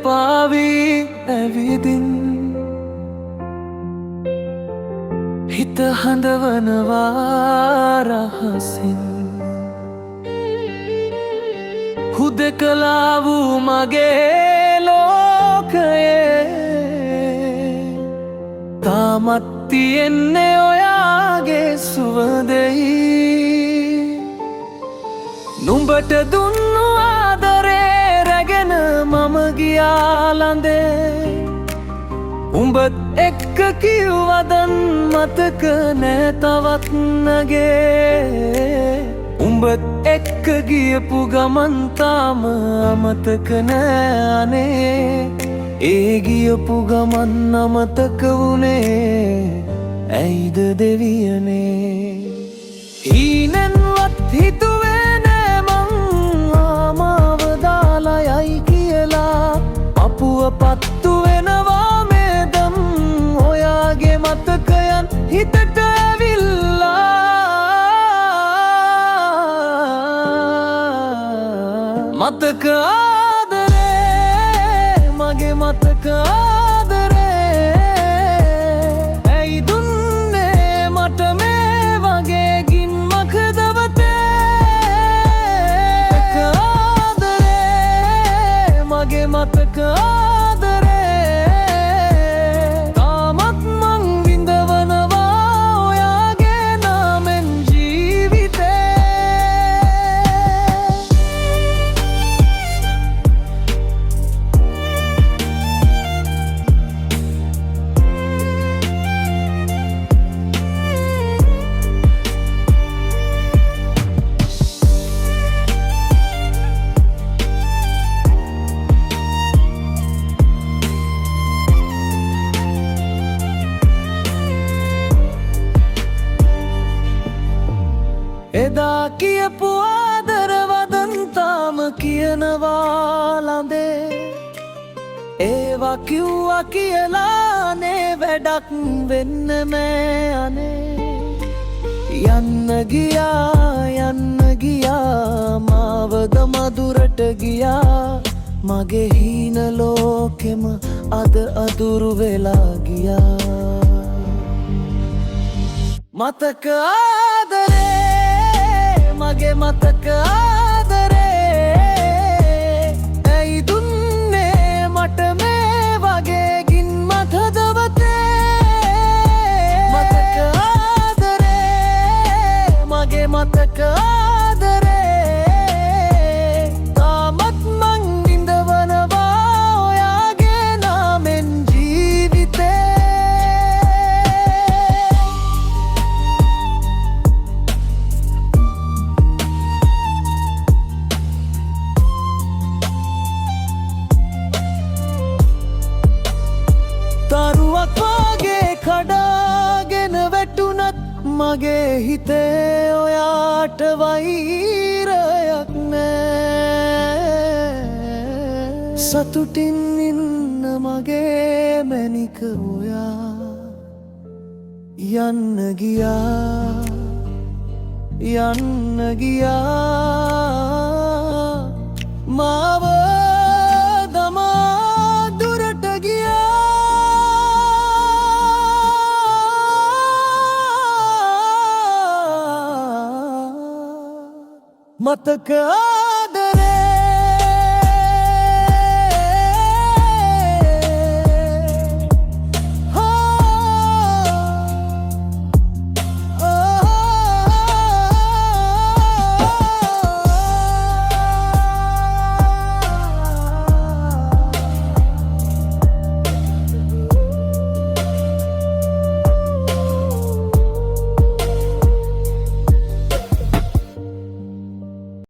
පාවී ඇවිදින් හිත හඳවනවා රහසින් හුදෙකලා වූ මගේ ලෝකයේ තාමත් තියෙන්නේ ඔයාගේ සුවඳෙයි නුඹට දුන්නු ආදරේ රැගෙන මම ගියා ළඳේ උඹත් එක්ක කිව්වදන් මතක නෑ තවත් නගේ උඹත් එක්ක ගියපු ගමන් තාම අමතක නෑ අනේ ඒ ගියපු ගමන් අමතක වුණේ ඇයිද දෙවියනේ හීනෙන්වත් හිතුවේ නෑ මං ආමාව දාලා යයි කියලා අපුව පත්තු වෙනවා මේ දම් ඔයාගේ මතකයන් හිතට ඇවිල්ලා මතක ආදරේ මගේ මතක ආදරේ ඇයි දුන්නේ මට මේ වගේ ගින්මක් දවතේ මතක ආදරේ මගේ මතක ආදරේ තාමත් මං විඳවනවා ඔයාගේ නාමෙන් ජීවිතේ එදා කියපු ආදරවදන් තාම කියනවා ළඳේ ඒවා කිව්වා කියලානේ වැඩක් වෙන්න මෑ අනේ යන්න ගියා මාවද මදුරට ගියා මගේ හීන ලෝකෙම අද අදුරු වෙලා ගියා මතක ආදරේ මගේ මතක ආදරේ ඇයි දුන්නේ මට මේ වගේ ගින්මක් දවතේ මතක ආදරේ මගේ මතක ආදරේ තාමත් මං විඳවනවා ඔයාගේ නාමෙන් ජීවිතේ තරුවක් වගේ කඩාගෙන වැටුනත් මගේ හිතේ ඔයාට වෛරයක් නෑ සතුටින් ඉන්න මගේ මැනික ඔයා යන්න ගියා මාව මතක